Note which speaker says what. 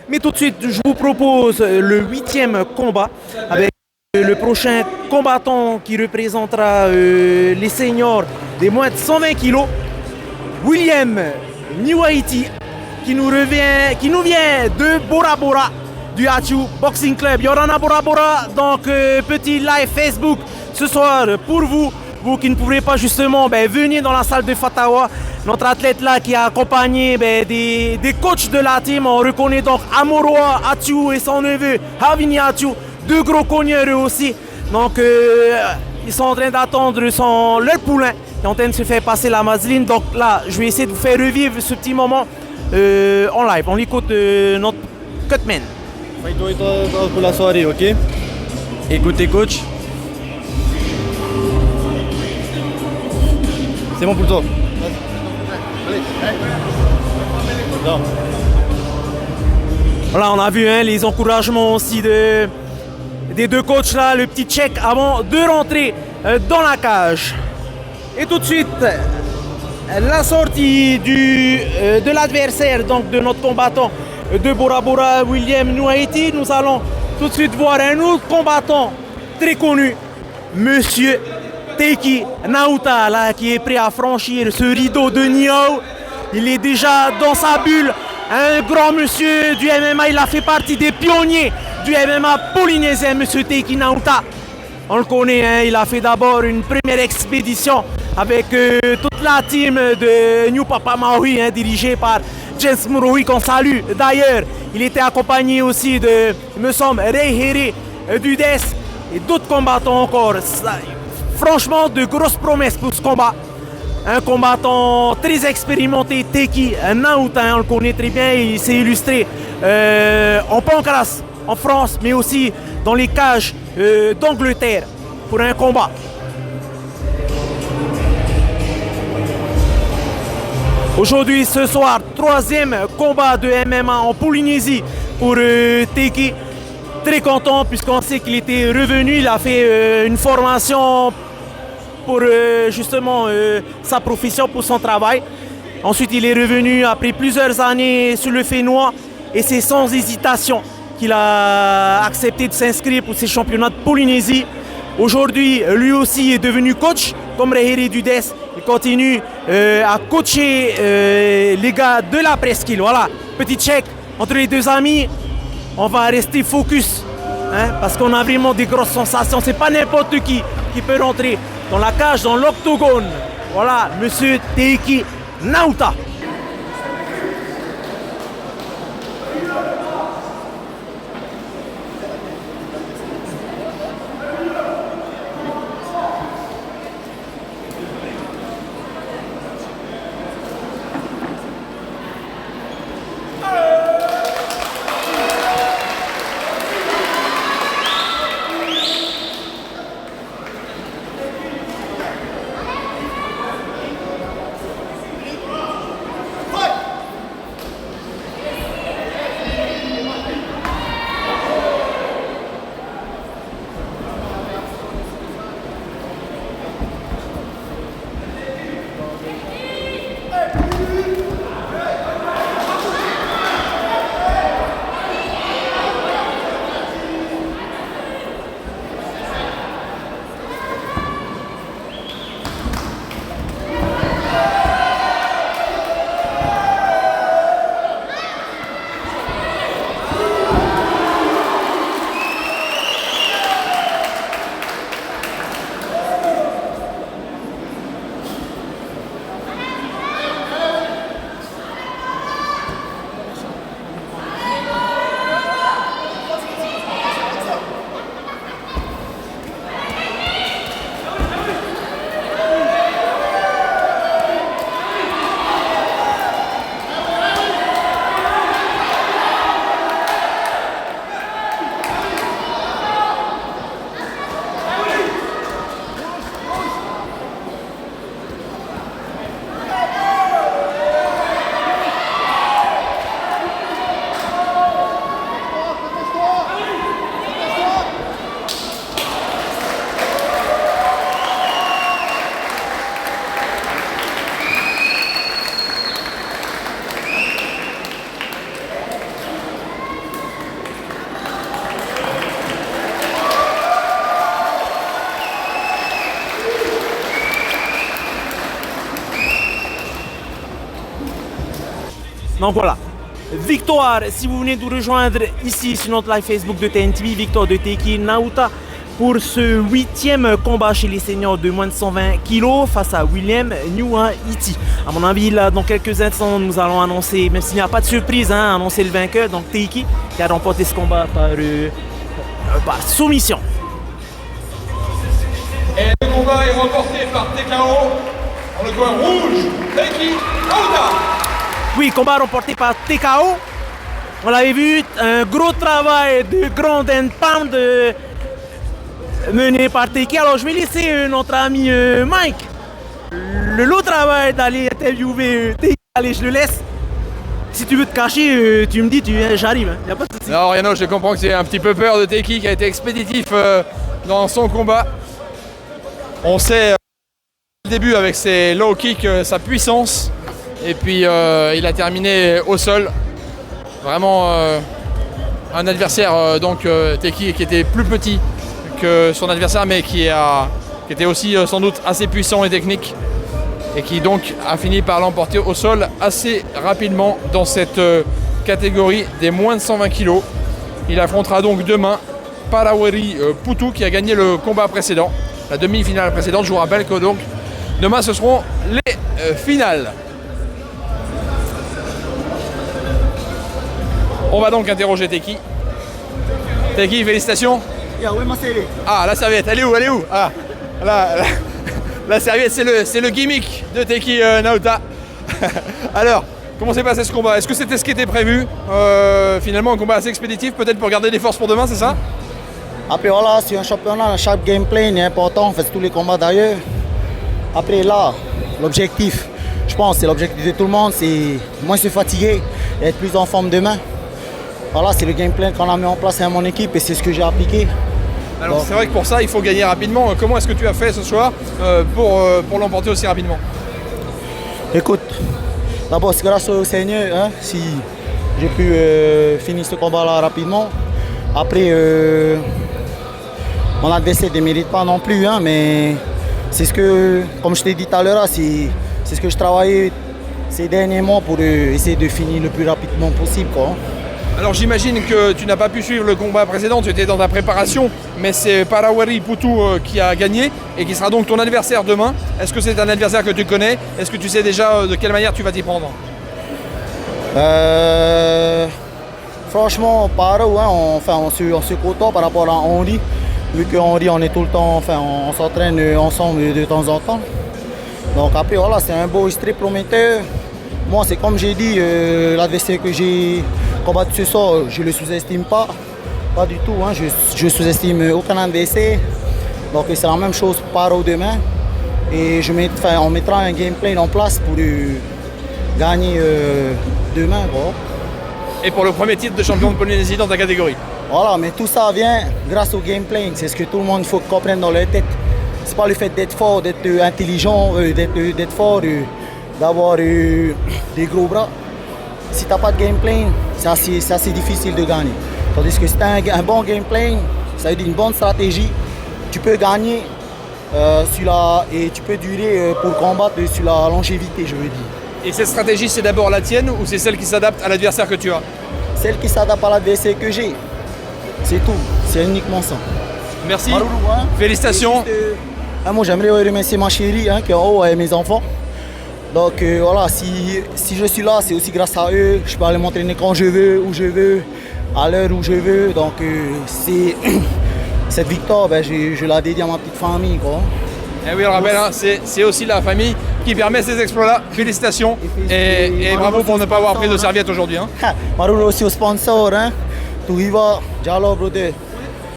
Speaker 1: Mais tout de suite, je vous propose le 8e combat avec le prochain combattant qui représentera les seniors des moins de 120 kilos, William Niwaiti, qui nous vient de Bora Bora, du Hachu Boxing Club. Yorana Bora Bora, donc petit live Facebook ce soir pour vous. Vous qui ne pourrez pas justement venir dans la salle de Fatawa. Notre athlète là qui a accompagné des coachs de la team. On reconnaît donc Amoroa Hachu et son neveu Havini Hachu, deux gros cogneurs eux aussi. Donc ils sont en train d'attendre leur poulain qui est en train de se faire passer la vaseline. Donc là, je vais essayer de vous faire revivre ce petit moment en live. On écoute notre cutman.
Speaker 2: Pour la soirée, ok? Écoutez coach. C'est bon pour toi. Non.
Speaker 1: Voilà, on a vu les encouragements aussi des deux coachs là, le petit check avant de rentrer dans la cage. Et tout de suite, la sortie de l'adversaire, donc de notre combattant de Bora Bora, William Niwaiti. Nous allons tout de suite voir un autre combattant très connu, Monsieur Taiki Naouta, là, qui est prêt à franchir ce rideau de Niao. Il est déjà dans sa bulle. Un grand monsieur du MMA, il a fait partie des pionniers du MMA polynésien, monsieur Taiki Naouta. On le connaît, il a fait d'abord une première expédition avec toute la team de New Papa Maui, dirigée par James Muroui, qu'on salue. D'ailleurs, il était accompagné aussi de, il me semble, Reiheri Dudes et d'autres combattants encore. Franchement, de grosses promesses pour ce combat. Un combattant très expérimenté, Taiki Naouta, on le connaît très bien. Il s'est illustré en pancrace en France, mais aussi dans les cages d'Angleterre pour un combat. Aujourd'hui, ce soir, 3e combat de MMA en Polynésie pour Taiki. Très content puisqu'on sait qu'il était revenu, il a fait une formation pour justement sa profession, pour son travail. Ensuite, il est revenu après plusieurs années sur le Fénois et c'est sans hésitation qu'il a accepté de s'inscrire pour ces championnats de Polynésie. Aujourd'hui, lui aussi est devenu coach, comme Reiheri Dudes. Il continue à coacher les gars de la presqu'île. Voilà, petit check entre les deux amis. On va rester focus, parce qu'on a vraiment des grosses sensations. C'est pas n'importe qui peut rentrer dans la cage, dans l'octogone. Voilà, monsieur Taiki Naouta. Donc voilà. Victoire, si vous venez nous rejoindre ici sur notre live Facebook de TNTV, victoire de Teki Nauta pour ce 8e combat chez les seniors de moins de 120 kg face à William Nyuha Iti. À mon avis, là, dans quelques instants, nous allons annoncer, même s'il n'y a pas de surprise, annoncer le vainqueur, donc Teki, qui a remporté ce combat par soumission.
Speaker 3: Et le combat est remporté par TKO dans le coin rouge, Teki Nauta.
Speaker 1: Oui, combat remporté par TKO. On l'avait vu, un gros travail de ground and pound mené par Teki. Alors je vais laisser notre ami Mike le lot travail d'aller interviewer Teki. Allez, je le laisse. Si tu veux te cacher, tu me dis, j'arrive, y a pas de souci.
Speaker 3: Non, Riano, je comprends que c'est un petit peu peur de Teki qui a été expéditif dans son combat. On sait au début avec ses low kicks, sa puissance. Et puis il a terminé au sol. Vraiment un adversaire, Teki, qui était plus petit que son adversaire, mais qui était aussi sans doute assez puissant et technique. Et qui donc a fini par l'emporter au sol assez rapidement dans cette catégorie des moins de 120 kg. Il affrontera donc demain Paraweri Putu qui a gagné le combat précédent. La demi-finale précédente, je vous rappelle que donc demain ce seront les finales. On va donc interroger Teki. Teki, félicitations. Ah, la serviette, elle est où? Ah, la serviette, c'est le gimmick de Teki Nauta. Alors, comment s'est passé ce combat? Est-ce que c'était ce qui était prévu? Finalement, un combat assez expéditif, peut-être pour garder des forces pour demain, c'est ça?
Speaker 4: Après voilà, c'est un championnat, chaque gameplay est important, on fait tous les combats d'ailleurs. Après là, l'objectif, je pense, c'est l'objectif de tout le monde, c'est moins se fatiguer et être plus en forme demain. Voilà, c'est le gameplay qu'on a mis en place à mon équipe et c'est ce que j'ai appliqué.
Speaker 3: Alors c'est vrai que pour ça, il faut gagner rapidement. Comment est-ce que tu as fait ce soir pour l'emporter aussi rapidement?
Speaker 4: Écoute, d'abord c'est grâce au Seigneur si j'ai pu finir ce combat-là rapidement. Après, mon adversaire ne mérite pas non plus, mais c'est ce que, comme je t'ai dit tout à l'heure, c'est ce que je travaillais ces derniers mois pour essayer de finir le plus rapidement possible, quoi.
Speaker 3: Alors j'imagine que tu n'as pas pu suivre le combat précédent, tu étais dans ta préparation, mais c'est Paraweri Putu qui a gagné et qui sera donc ton adversaire demain. Est-ce que c'est un adversaire que tu connais? Est-ce que tu sais déjà de quelle manière tu vas t'y prendre?
Speaker 4: Franchement, Paro, on se côtoie par rapport à Henri. Vu que Henri, on est tout le temps, on s'entraîne ensemble de temps en temps. Donc après, voilà, c'est un beau street prometteur. Moi, c'est comme j'ai dit, l'adversaire que j'ai combattu ce soir, je ne le sous-estime pas. Pas du tout, je ne sous-estime aucun adversaire. Donc c'est la même chose pour Paro demain. Et on mettra un gameplay en place pour gagner demain. Bon.
Speaker 3: Et pour le premier titre de champion de Polynésie dans ta catégorie.
Speaker 4: Voilà, mais tout ça vient grâce au gameplay. C'est ce que tout le monde faut comprendre dans leur tête. C'est pas le fait d'être fort, d'être intelligent, d'être fort, d'avoir des gros bras. Si tu n'as pas de gameplay, c'est assez difficile de gagner. Tandis que si tu as un bon gameplay, ça veut dire une bonne stratégie, tu peux gagner et tu peux durer pour combattre sur la longévité, je veux dire.
Speaker 3: Et cette stratégie, c'est d'abord la tienne ou c'est celle qui s'adapte à l'adversaire que tu as?
Speaker 4: Celle qui s'adapte à l'adversaire que j'ai. C'est tout, c'est uniquement ça.
Speaker 3: Merci,
Speaker 4: Maroulou,
Speaker 3: félicitations.
Speaker 4: Moi j'aimerais remercier ma chérie qui est en haut et mes enfants. Donc voilà, si je suis là, c'est aussi grâce à eux. Je peux aller m'entraîner quand je veux, où je veux, à l'heure où je veux. Donc cette victoire, je la dédie à ma petite famille, quoi.
Speaker 3: Et oui, on le rappelle, c'est aussi la famille qui permet ces exploits-là. Félicitations et bravo pour ne pas avoir pris de serviette aujourd'hui.
Speaker 4: Maroulou aussi au sponsor, tout y va, Diallo, brother.